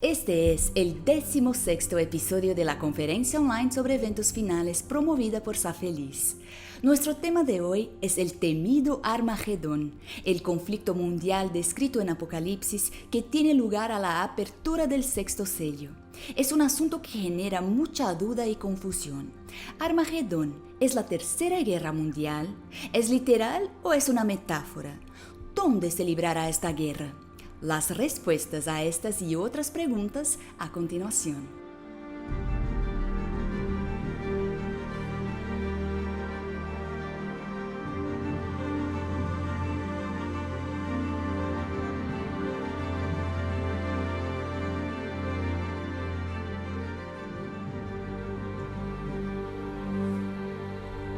Este es el 16º episodio de la conferencia online sobre eventos finales promovida por Safeliz. Nuestro tema de hoy es el temido Armagedón, el conflicto mundial descrito en Apocalipsis que tiene lugar a la apertura del sexto sello. Es un asunto que genera mucha duda y confusión. ¿Armagedón es la tercera guerra mundial? ¿Es literal o es una metáfora? ¿Dónde se librará esta guerra? Las respuestas a estas y otras preguntas a continuación.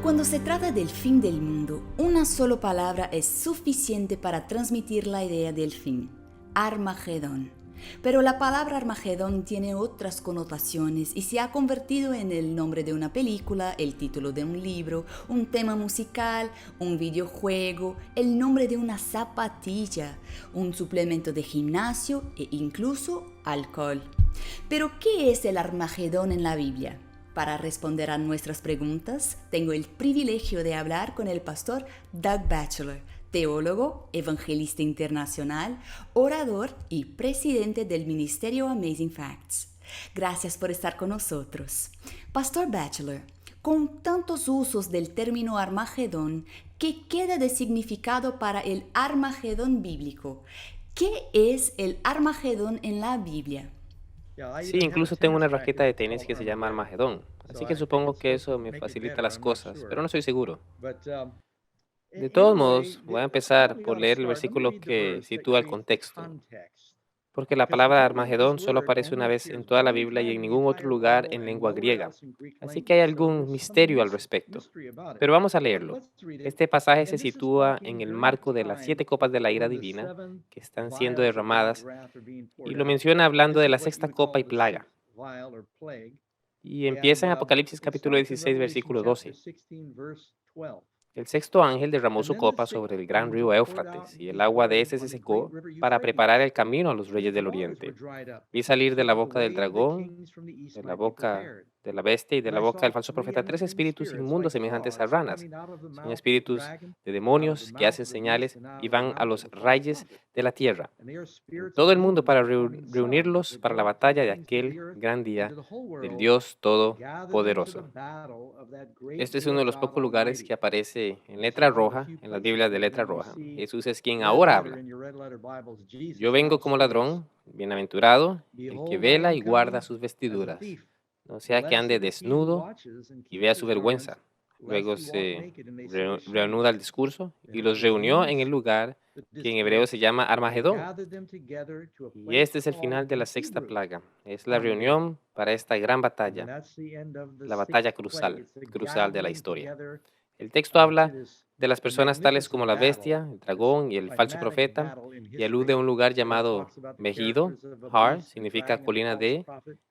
Cuando se trata del fin del mundo, una sola palabra es suficiente para transmitir la idea del fin: Armagedón. Pero la palabra Armagedón tiene otras connotaciones y se ha convertido en el nombre de una película, el título de un libro, un tema musical, un videojuego, el nombre de una zapatilla, un suplemento de gimnasio e incluso alcohol. Pero, ¿qué es el Armagedón en la Biblia? Para responder a nuestras preguntas, tengo el privilegio de hablar con el pastor Doug Batchelor, teólogo, evangelista internacional, orador y presidente del ministerio Amazing Facts. Gracias por estar con nosotros. Pastor Batchelor, con tantos usos del término Armagedón, ¿qué queda de significado para el Armagedón bíblico? ¿Qué es el Armagedón en la Biblia? Sí, incluso tengo una raqueta de tenis que se llama Armagedón, así que supongo que eso me facilita las cosas, pero no estoy seguro. De todos modos, voy a empezar por leer el versículo que sitúa el contexto, porque la palabra Armagedón solo aparece una vez en toda la Biblia y en ningún otro lugar en lengua griega, así que hay algún misterio al respecto. Pero vamos a leerlo. Este pasaje se sitúa en el marco de las 7 copas de la ira divina que están siendo derramadas y lo menciona hablando de la sexta copa y plaga. Y empieza en Apocalipsis capítulo 16, versículo 12. El sexto ángel derramó su copa sobre el gran río Éufrates, y el agua de ese se secó para preparar el camino a los reyes del oriente. Vi salir de la boca del dragón, de la boca de la bestia y de la boca del falso profeta 3 espíritus inmundos semejantes a ranas. Son espíritus de demonios que hacen señales y van a los reyes de la tierra, en todo el mundo, para reunirlos para la batalla de aquel gran día del Dios Todopoderoso. Este es uno de los pocos lugares que aparece en letra roja, en las Biblias de letra roja. Jesús es quien ahora habla. Yo vengo como ladrón, bienaventurado el que vela y guarda sus vestiduras, no sea que ande desnudo y vea su vergüenza. Luego se reanuda el discurso y los reunió en el lugar que en hebreo se llama Armagedón. Y este es el final de la sexta plaga. Es la reunión para esta gran batalla, la batalla crucial de la historia. El texto habla de las personas tales como la bestia, el dragón y el falso profeta, y alude a un lugar llamado Megido. Har significa colina de,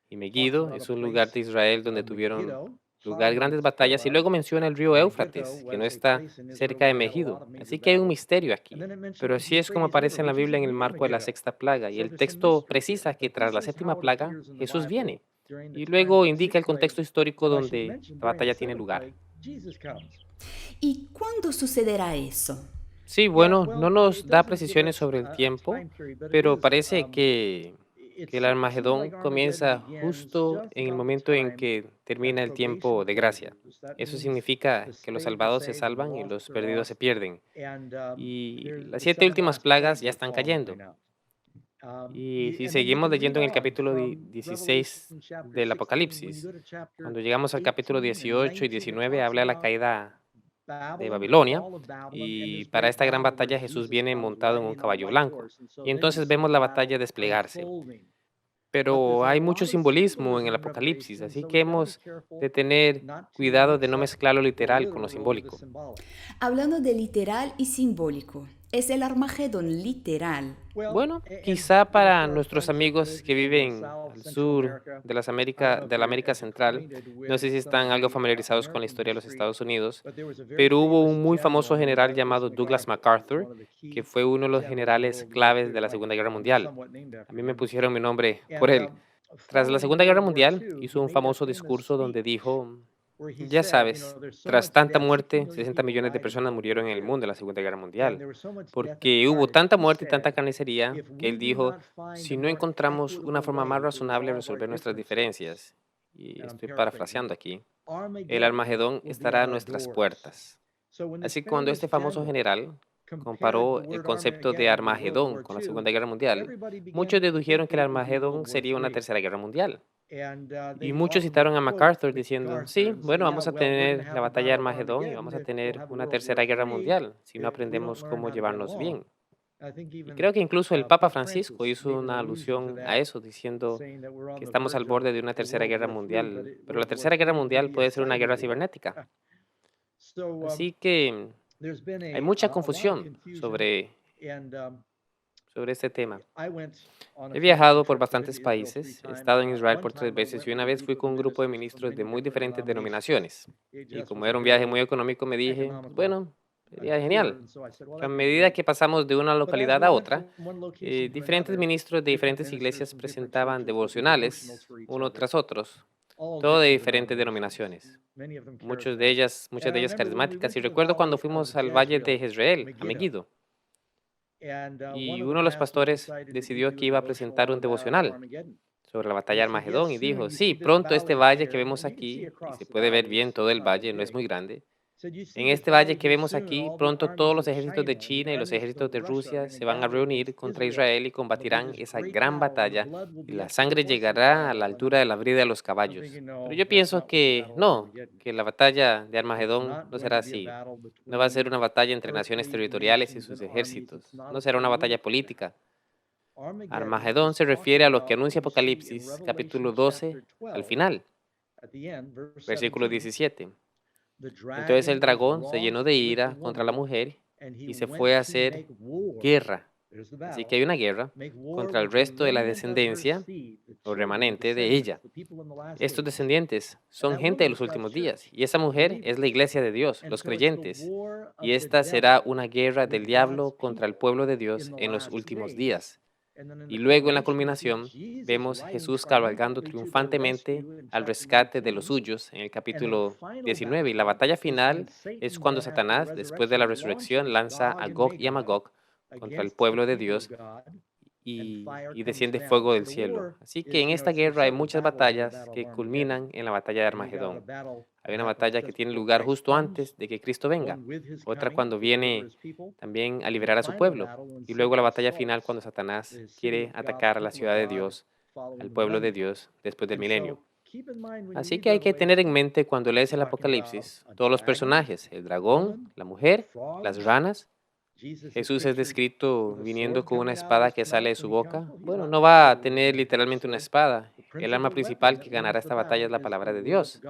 y Megiddo es un lugar de Israel donde tuvieron lugar grandes batallas, y luego menciona el río Éufrates, que no está cerca de Megiddo. Así que hay un misterio aquí. Pero así es como aparece en la Biblia en el marco de la sexta plaga, y el texto precisa que tras la séptima plaga Jesús viene, y luego indica el contexto histórico donde la batalla tiene lugar. ¿Y cuándo sucederá eso? Sí, bueno, no nos da precisiones sobre el tiempo, pero parece que el Armagedón comienza justo en el momento en que termina el tiempo de gracia. Eso significa que los salvados se salvan y los perdidos se pierden. Y las 7 últimas plagas ya están cayendo. Y si seguimos leyendo en el capítulo 16 del Apocalipsis, cuando llegamos al capítulo 18 y 19, habla de la caída de Babilonia, y para esta gran batalla Jesús viene montado en un caballo blanco. Y entonces vemos la batalla desplegarse. Pero hay mucho simbolismo en el Apocalipsis, así que hemos de tener cuidado de no mezclar lo literal con lo simbólico. Hablando de literal y simbólico, Es el Armagedón literal. Bueno, quizá para nuestros amigos que viven al sur de la América Central, no sé si están algo familiarizados con la historia de los Estados Unidos, pero hubo un muy famoso general llamado Douglas MacArthur, que fue uno de los generales claves de la Segunda Guerra Mundial. A mí me pusieron mi nombre por él. Tras la Segunda Guerra Mundial, hizo un famoso discurso donde dijo, ya sabes, tras tanta muerte, 60 millones de personas murieron en el mundo en la Segunda Guerra Mundial, porque hubo tanta muerte y tanta carnicería que él dijo, si no encontramos una forma más razonable de resolver nuestras diferencias, y estoy parafraseando aquí, el Armagedón estará a nuestras puertas. Así que cuando este famoso general comparó el concepto de Armagedón con la Segunda Guerra Mundial, muchos dedujeron que el Armagedón sería una tercera guerra mundial. Y muchos citaron a MacArthur diciendo, sí, bueno, vamos a tener la batalla de Armagedón y vamos a tener una tercera guerra mundial si no aprendemos cómo llevarnos bien. Y creo que incluso el Papa Francisco hizo una alusión a eso, diciendo que estamos al borde de una tercera guerra mundial, pero la tercera guerra mundial puede ser una guerra cibernética. Así que hay mucha confusión sobre este tema. He viajado por bastantes países, he estado en Israel por 3 veces y una vez fui con un grupo de ministros de muy diferentes denominaciones. Y como era un viaje muy económico, me dije, bueno, sería genial. Que a medida que pasamos de una localidad a otra, diferentes ministros de diferentes iglesias presentaban devocionales, uno tras otros, todo de diferentes denominaciones. Muchas de ellas carismáticas. Y recuerdo cuando fuimos al valle de Jezreel, a Megiddo, y uno de los pastores decidió que iba a presentar un devocional sobre la batalla de Armagedón y dijo, sí, pronto este valle que vemos aquí, y se puede ver bien todo el valle, no es muy grande, en este valle que vemos aquí, pronto todos los ejércitos de China y los ejércitos de Rusia se van a reunir contra Israel y combatirán esa gran batalla y la sangre llegará a la altura de la brida de los caballos. Pero yo pienso que no, que la batalla de Armagedón no será así. No va a ser una batalla entre naciones territoriales y sus ejércitos. No será una batalla política. Armagedón se refiere a lo que anuncia Apocalipsis, capítulo 12, al final, versículo 17. Entonces el dragón se llenó de ira contra la mujer y se fue a hacer guerra. Así que hay una guerra contra el resto de la descendencia o remanente de ella. Estos descendientes son gente de los últimos días y esa mujer es la iglesia de Dios, los creyentes. Y esta será una guerra del diablo contra el pueblo de Dios en los últimos días. Y luego en la culminación vemos Jesús cabalgando triunfantemente al rescate de los suyos en el capítulo 19. Y la batalla final es cuando Satanás, después de la resurrección, lanza a Gog y a Magog contra el pueblo de Dios y desciende fuego del cielo. Así que en esta guerra hay muchas batallas que culminan en la batalla de Armagedón. Hay una batalla que tiene lugar justo antes de que Cristo venga, otra cuando viene también a liberar a su pueblo, y luego la batalla final cuando Satanás quiere atacar a la ciudad de Dios, al pueblo de Dios, después del milenio. Así que hay que tener en mente cuando lees el Apocalipsis todos los personajes, el dragón, la mujer, las ranas. Jesús es descrito viniendo con una espada que sale de su boca. Bueno, no va a tener literalmente una espada. El arma principal que ganará esta batalla es la palabra de Dios.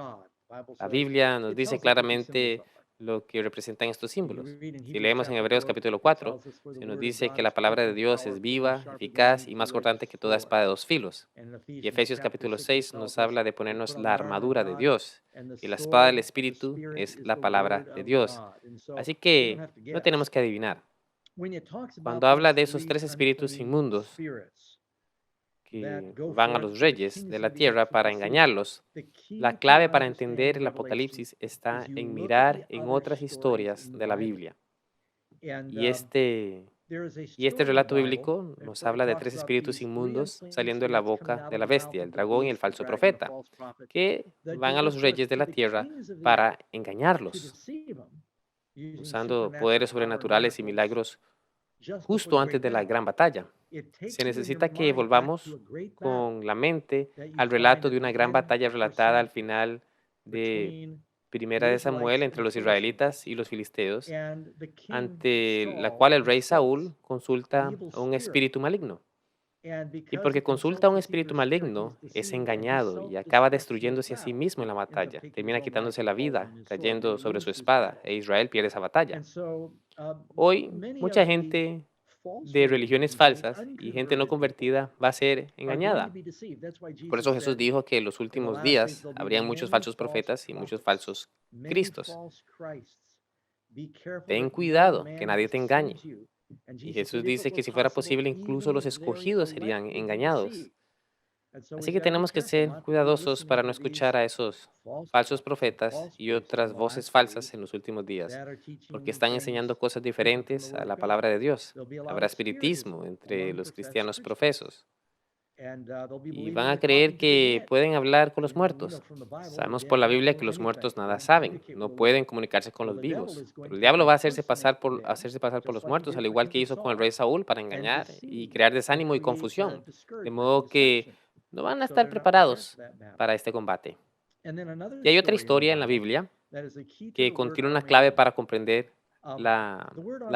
La Biblia nos dice claramente lo que representan estos símbolos. Si leemos en Hebreos capítulo 4, se nos dice que la palabra de Dios es viva, eficaz y más cortante que toda espada de dos filos. Y Efesios capítulo 6 nos habla de ponernos la armadura de Dios. Y la espada del Espíritu es la palabra de Dios. Así que no tenemos que adivinar. Cuando habla de esos tres espíritus inmundos que van a los reyes de la tierra para engañarlos, la clave para entender el Apocalipsis está en mirar en otras historias de la Biblia. Y este relato bíblico nos habla de tres espíritus inmundos saliendo de la boca de la bestia, el dragón y el falso profeta, que van a los reyes de la tierra para engañarlos, usando poderes sobrenaturales y milagros justo antes de la gran batalla. Se necesita que volvamos con la mente al relato de una gran batalla relatada al final de Primera de Samuel entre los israelitas y los filisteos, ante la cual el rey Saúl consulta a un espíritu maligno. Y porque consulta a un espíritu maligno, es engañado y acaba destruyéndose a sí mismo en la batalla. Termina quitándose la vida, cayendo sobre su espada, e Israel pierde esa batalla. Hoy, mucha gente de religiones falsas y gente no convertida va a ser engañada. Por eso Jesús dijo que en los últimos días habrían muchos falsos profetas y muchos falsos cristos. Ten cuidado, que nadie te engañe. Y Jesús dice que si fuera posible, incluso los escogidos serían engañados. Así que tenemos que ser cuidadosos para no escuchar a esos falsos profetas y otras voces falsas en los últimos días, porque están enseñando cosas diferentes a la palabra de Dios. Habrá espiritismo entre los cristianos profesos y van a creer que pueden hablar con los muertos. Sabemos por la Biblia que los muertos nada saben, no pueden comunicarse con los vivos. Pero el diablo va a hacerse pasar por los muertos, al igual que hizo con el rey Saúl para engañar y crear desánimo y confusión. De modo que no van a estar preparados para este combate. Y hay otra historia en la Biblia que contiene una clave para comprender la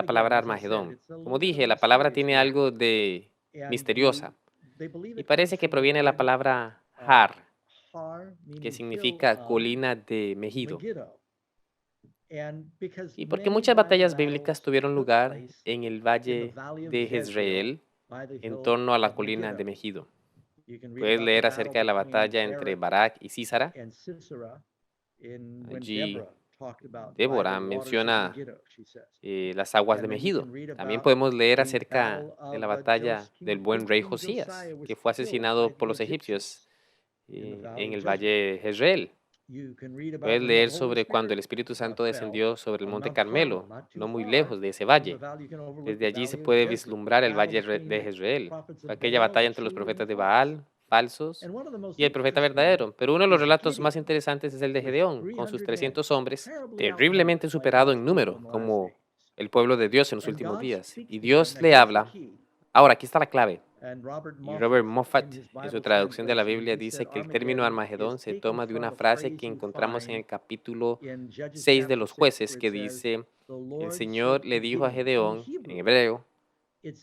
palabra Armagedón. Como dije, la palabra tiene algo de misteriosa y parece que proviene de la palabra Har, que significa colina de Megido. Y porque muchas batallas bíblicas tuvieron lugar en el valle de Jezreel, en torno a la colina de Megido. Puedes leer acerca de la batalla entre Barak y Sísara. Allí Débora menciona las aguas de Megido. También podemos leer acerca de la batalla del buen rey Josías, que fue asesinado por los egipcios en el valle de Jezreel. Puedes leer sobre cuando el Espíritu Santo descendió sobre el monte Carmelo, no muy lejos de ese valle. Desde allí se puede vislumbrar el valle de Jezreel. Fue aquella batalla entre los profetas de Baal, falsos, y el profeta verdadero. Pero uno de los relatos más interesantes es el de Gedeón, con sus 300 hombres, terriblemente superado en número, como el pueblo de Dios en los últimos días. Y Dios le habla. Ahora, aquí está la clave. Y Robert Moffat, en su traducción de la Biblia, dice que el término Armagedón se toma de una frase que encontramos en el capítulo 6 de los Jueces, que dice, el Señor le dijo a Gedeón, en hebreo,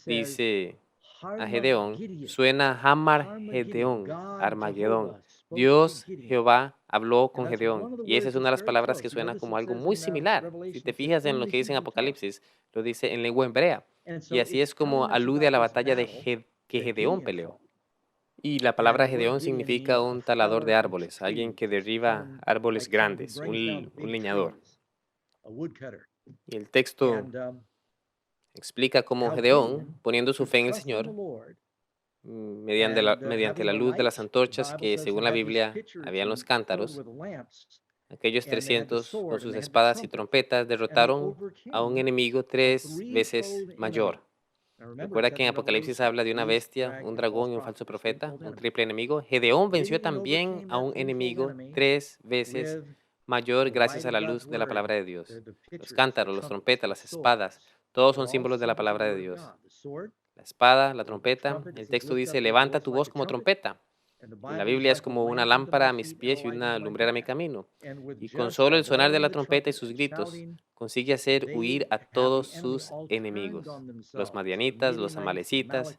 dice a Gedeón, suena Hamar Gedeón, Armagedón. Dios, Jehová, habló con Gedeón. Y esa es una de las palabras que suena como algo muy similar. Si te fijas en lo que dice en Apocalipsis, lo dice en lengua hebrea. Y así es como alude a la batalla que Gedeón peleó. Y la palabra Gedeón significa un talador de árboles, alguien que derriba árboles grandes, un leñador. Y el texto explica cómo Gedeón, poniendo su fe en el Señor, mediante la luz de las antorchas que, según la Biblia, había en los cántaros, aquellos 300 con sus espadas y trompetas derrotaron a un enemigo 3 veces mayor. Recuerda que en Apocalipsis habla de una bestia, un dragón y un falso profeta, un triple enemigo. Gedeón venció también a un enemigo 3 veces mayor gracias a la luz de la palabra de Dios. Los cántaros, las trompetas, las espadas, todos son símbolos de la palabra de Dios. La espada, la trompeta, el texto dice, levanta tu voz como trompeta. Y la Biblia es como una lámpara a mis pies y una lumbrera a mi camino. Y con solo el sonar de la trompeta y sus gritos, consigue hacer huir a todos sus enemigos. Los madianitas, los amalecitas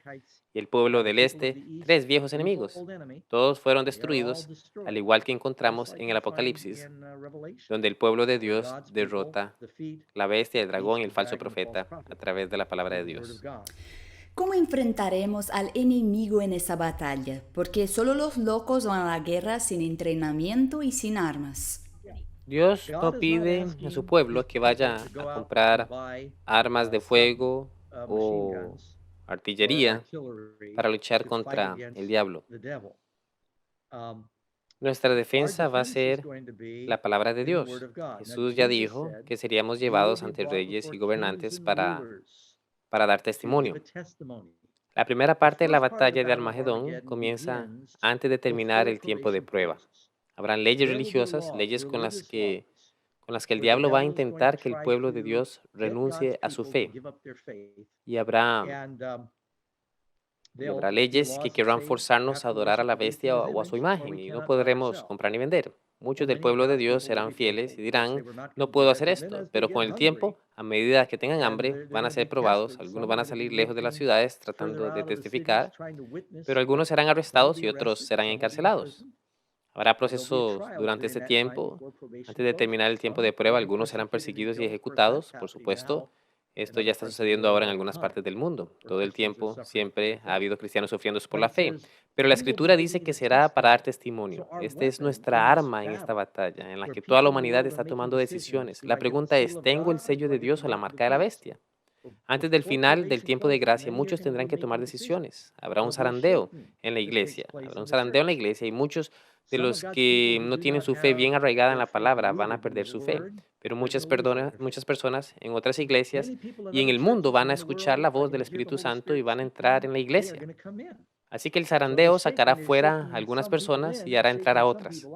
y el pueblo del este, 3 viejos enemigos. Todos fueron destruidos, al igual que encontramos en el Apocalipsis, donde el pueblo de Dios derrota la bestia, el dragón y el falso profeta a través de la palabra de Dios. ¿Cómo enfrentaremos al enemigo en esa batalla? Porque solo los locos van a la guerra sin entrenamiento y sin armas. Dios no pide a su pueblo que vaya a comprar armas de fuego o artillería para luchar contra el diablo. Nuestra defensa va a ser la palabra de Dios. Jesús ya dijo que seríamos llevados ante reyes y gobernantes para dar testimonio. La primera parte de la batalla de Armagedón comienza antes de terminar el tiempo de prueba. Habrán leyes religiosas, leyes con las que el diablo va a intentar que el pueblo de Dios renuncie a su fe. Y habrá leyes que querrán forzarnos a adorar a la bestia o a su imagen y no podremos comprar ni vender. Muchos del pueblo de Dios serán fieles y dirán, no puedo hacer esto, pero con el tiempo, a medida que tengan hambre, van a ser probados, algunos van a salir lejos de las ciudades tratando de testificar, pero algunos serán arrestados y otros serán encarcelados. Habrá procesos durante este tiempo. Antes de terminar el tiempo de prueba, algunos serán perseguidos y ejecutados, por supuesto. Esto ya está sucediendo ahora en algunas partes del mundo. Todo el tiempo siempre ha habido cristianos sufriendo por la fe. Pero la Escritura dice que será para dar testimonio. Esta es nuestra arma en esta batalla, en la que toda la humanidad está tomando decisiones. La pregunta es, ¿tengo el sello de Dios o la marca de la bestia? Antes del final del tiempo de gracia, muchos tendrán que tomar decisiones. Habrá un zarandeo en la iglesia. Habrá un zarandeo en la iglesia y muchos de los que no tienen su fe bien arraigada en la palabra van a perder su fe. Pero muchas personas en otras iglesias y en el mundo van a escuchar la voz del Espíritu Santo y van a entrar en la iglesia. Así que el zarandeo sacará fuera a algunas personas y hará entrar a otras.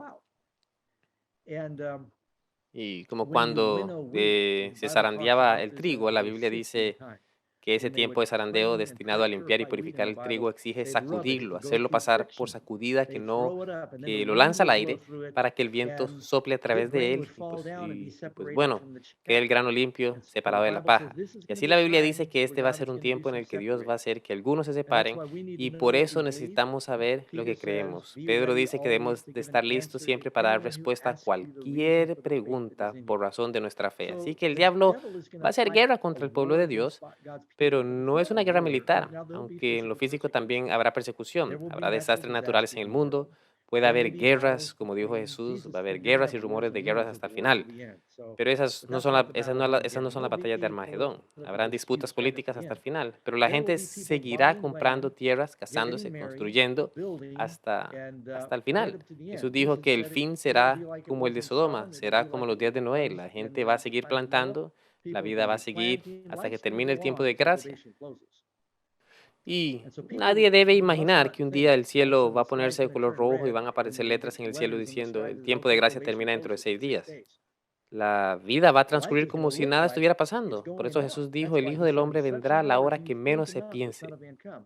Y como cuando se zarandeaba el trigo, la Biblia dice que ese tiempo de zarandeo destinado a limpiar y purificar el trigo exige sacudirlo, hacerlo pasar por sacudida que lo lanza al aire para que el viento sople a través de él y bueno, quede el grano limpio separado de la paja. Y así la Biblia dice que este va a ser un tiempo en el que Dios va a hacer que algunos se separen y por eso necesitamos saber lo que creemos. Pedro dice que debemos de estar listos siempre para dar respuesta a cualquier pregunta por razón de nuestra fe. Así que el diablo va a hacer guerra contra el pueblo de Dios, pero no es una guerra militar, aunque en lo físico también habrá persecución, habrá desastres naturales en el mundo, puede haber guerras, como dijo Jesús, va a haber guerras y rumores de guerras hasta el final. Pero esas no son las batallas de Armagedón. Habrán disputas políticas hasta el final, pero la gente seguirá comprando tierras, casándose, construyendo hasta el final. Jesús dijo que el fin será como el de Sodoma, será como los días de Noé. La gente va a seguir plantando, la vida va a seguir hasta que termine el tiempo de gracia. Y nadie debe imaginar que un día el cielo va a ponerse de color rojo y van a aparecer letras en el cielo diciendo el tiempo de gracia termina dentro de 6 días. La vida va a transcurrir como si nada estuviera pasando. Por eso Jesús dijo, el Hijo del Hombre vendrá a la hora que menos se piense.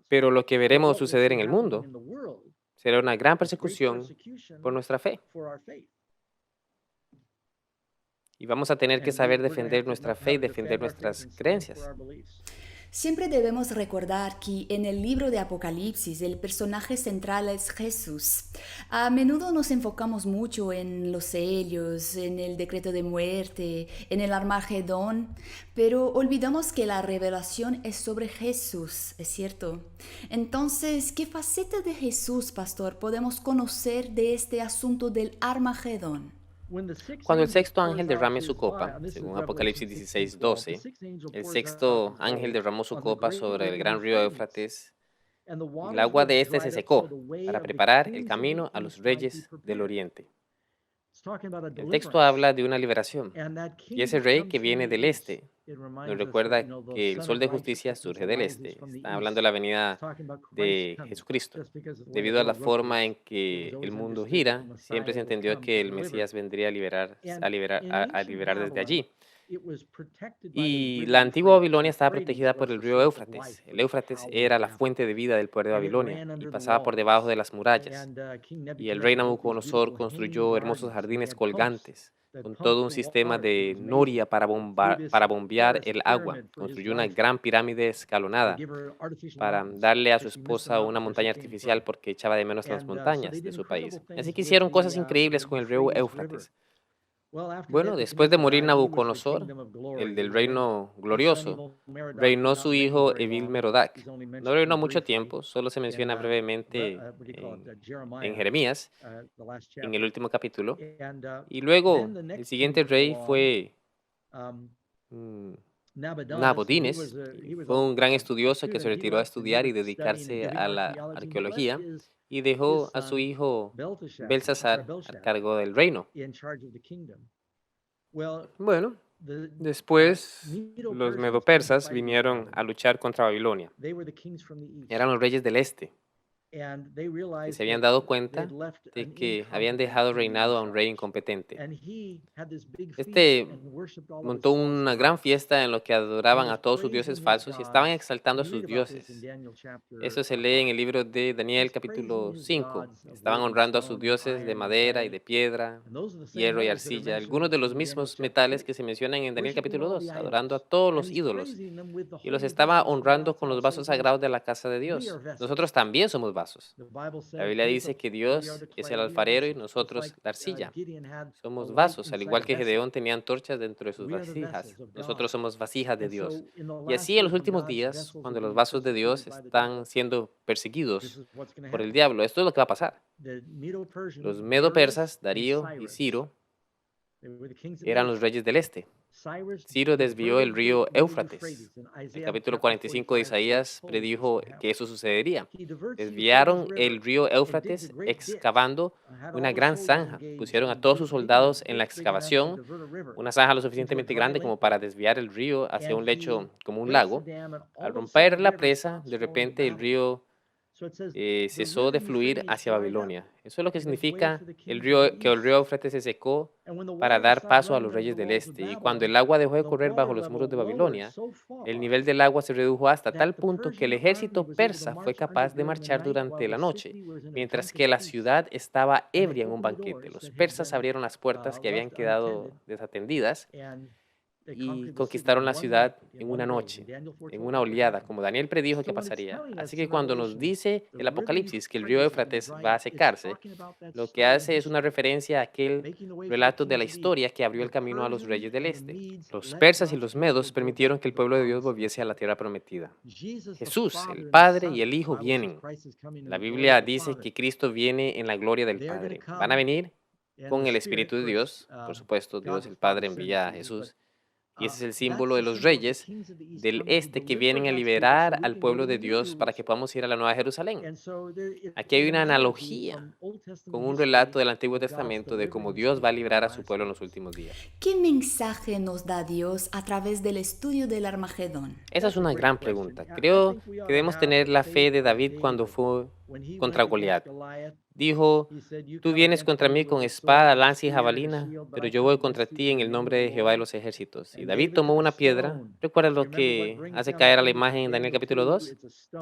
Pero lo que veremos suceder en el mundo será una gran persecución por nuestra fe. Y vamos a tener que saber defender nuestra fe y defender nuestras creencias. Siempre debemos recordar que en el libro de Apocalipsis el personaje central es Jesús. A menudo nos enfocamos mucho en los sellos, en el decreto de muerte, en el Armagedón, pero olvidamos que la revelación es sobre Jesús, ¿es cierto? Entonces, ¿qué faceta de Jesús, pastor, podemos conocer de este asunto del Armagedón? Cuando el sexto ángel derrame su copa, según Apocalipsis 16:12, el sexto ángel derramó su copa sobre el gran río Éufrates. El agua de este se secó para preparar el camino a los reyes del oriente. El texto habla de una liberación, y ese rey que viene del este nos recuerda que el sol de justicia surge del este. Está hablando de la venida de Jesucristo. Debido a la forma en que el mundo gira, siempre se entendió que el Mesías vendría a liberar desde allí. Y la antigua Babilonia estaba protegida por el río Éufrates. El Éufrates era la fuente de vida del pueblo de Babilonia y pasaba por debajo de las murallas. Y el rey Nabucodonosor construyó hermosos jardines colgantes con todo un sistema de noria para bombear el agua. Construyó una gran pirámide escalonada para darle a su esposa una montaña artificial porque echaba de menos las montañas de su país. Así que hicieron cosas increíbles con el río Éufrates. Bueno, después de morir Nabucodonosor, el del reino glorioso, reinó su hijo Evil-Merodach. No reinó mucho tiempo, solo se menciona brevemente en Jeremías, en el último capítulo. Y luego, el siguiente rey fue Nabonidus. Fue un gran estudioso que se retiró a estudiar y dedicarse a la arqueología y dejó a su hijo Belsasar a cargo del reino. Bueno, después los medopersas vinieron a luchar contra Babilonia. Eran los reyes del este. que se habían dado cuenta de que habían dejado reinado a un rey incompetente. Este montó una gran fiesta en lo que adoraban a todos sus dioses falsos y estaban exaltando a sus dioses. Eso se lee en el libro de Daniel capítulo 5. Estaban honrando a sus dioses de madera y de piedra, hierro y arcilla, algunos de los mismos metales que se mencionan en Daniel capítulo 2, adorando a todos los ídolos. Y los estaba honrando con los vasos sagrados de la casa de Dios. Nosotros también somos vasos. La Biblia dice que Dios es el alfarero y nosotros la arcilla. Somos vasos, al igual que Gedeón tenía antorchas dentro de sus vasijas. Nosotros somos vasijas de Dios. Y así en los últimos días, cuando los vasos de Dios están siendo perseguidos por el diablo, esto es lo que va a pasar. Los medo-persas, Darío y Ciro, eran los reyes del este. Ciro desvió el río Éufrates. El capítulo 45 de Isaías predijo que eso sucedería. Desviaron el río Éufrates excavando una gran zanja. Pusieron a todos sus soldados en la excavación, una zanja lo suficientemente grande como para desviar el río hacia un lecho como un lago. Al romper la presa, de repente el río cesó de fluir hacia Babilonia. Eso es lo que significa que el río Éufrates se secó para dar paso a los reyes del este. Y cuando el agua dejó de correr bajo los muros de Babilonia, el nivel del agua se redujo hasta tal punto que el ejército persa fue capaz de marchar durante la noche, mientras que la ciudad estaba ebria en un banquete. Los persas abrieron las puertas que habían quedado desatendidas y conquistaron la ciudad en una noche, en una oleada, como Daniel predijo que pasaría. Así que cuando nos dice el Apocalipsis que el río Éufrates va a secarse, lo que hace es una referencia a aquel relato de la historia que abrió el camino a los reyes del este. Los persas y los medos permitieron que el pueblo de Dios volviese a la tierra prometida. Jesús, el Padre y el Hijo vienen. La Biblia dice que Cristo viene en la gloria del Padre. Van a venir con el Espíritu de Dios. Por supuesto, Dios el Padre envía a Jesús. Y ese es el símbolo de los reyes del este que vienen a liberar al pueblo de Dios para que podamos ir a la Nueva Jerusalén. Aquí hay una analogía con un relato del Antiguo Testamento de cómo Dios va a liberar a su pueblo en los últimos días. ¿Qué mensaje nos da Dios a través del estudio del Armagedón? Esa es una gran pregunta. Creo que debemos tener la fe de David cuando fue contra Goliat. Dijo: tú vienes contra mí con espada, lanza y jabalina, pero yo voy contra ti en el nombre de Jehová de los ejércitos. Y David tomó una piedra. ¿Recuerda lo que hace caer a la imagen en Daniel capítulo 2?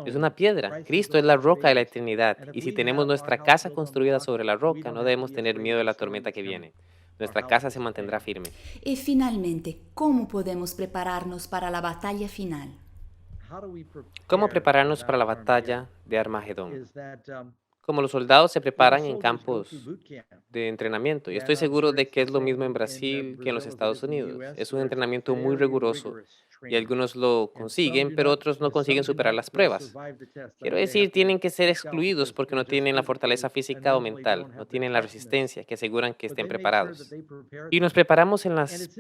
Es una piedra. Cristo es la roca de la eternidad. Y si tenemos nuestra casa construida sobre la roca, no debemos tener miedo de la tormenta que viene. Nuestra casa se mantendrá firme. Y finalmente, ¿cómo podemos prepararnos para la batalla final? ¿Cómo prepararnos para la batalla de Armagedón? Como los soldados se preparan en campos de entrenamiento. Y estoy seguro de que es lo mismo en Brasil que en los Estados Unidos. Es un entrenamiento muy riguroso y algunos lo consiguen, pero otros no consiguen superar las pruebas. Quiero decir, tienen que ser excluidos porque no tienen la fortaleza física o mental, no tienen la resistencia que aseguran que estén preparados. Y nos preparamos en las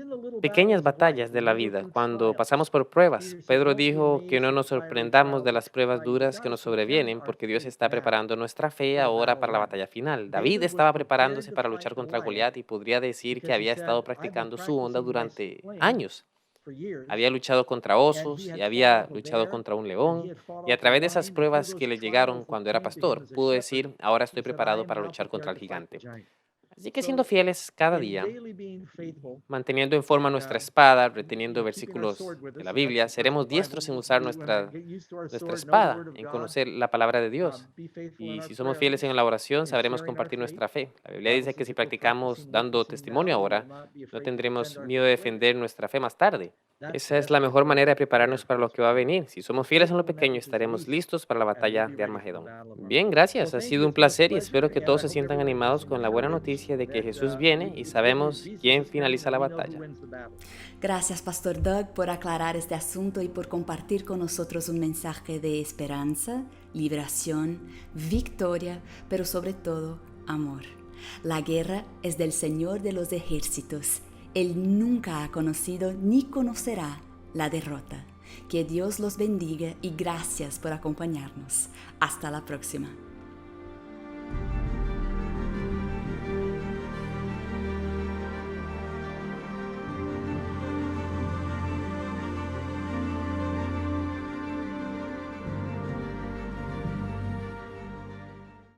pequeñas batallas de la vida, cuando pasamos por pruebas. Pedro dijo que no nos sorprendamos de las pruebas duras que nos sobrevienen, porque Dios está preparando nuestra fe ahora para la batalla final. David estaba preparándose para luchar contra Goliat y podría decir que había estado practicando su onda durante años. Había luchado contra osos y había luchado contra un león, y a través de esas pruebas que le llegaron cuando era pastor, pudo decir: ahora estoy preparado para luchar contra el gigante. Así que siendo fieles cada día, manteniendo en forma nuestra espada, reteniendo versículos de la Biblia, seremos diestros en usar nuestra espada, en conocer la palabra de Dios. Y si somos fieles en la oración, sabremos compartir nuestra fe. La Biblia dice que si practicamos dando testimonio ahora, no tendremos miedo de defender nuestra fe más tarde. Esa es la mejor manera de prepararnos para lo que va a venir. Si somos fieles en lo pequeño, estaremos listos para la batalla de Armagedón. Bien, gracias. Ha sido un placer y espero que todos se sientan animados con la buena noticia de que Jesús viene y sabemos quién finaliza la batalla. Gracias, Pastor Doug, por aclarar este asunto y por compartir con nosotros un mensaje de esperanza, liberación, victoria, pero sobre todo, amor. La guerra es del Señor de los ejércitos. Él nunca ha conocido ni conocerá la derrota. Que Dios los bendiga y gracias por acompañarnos. Hasta la próxima.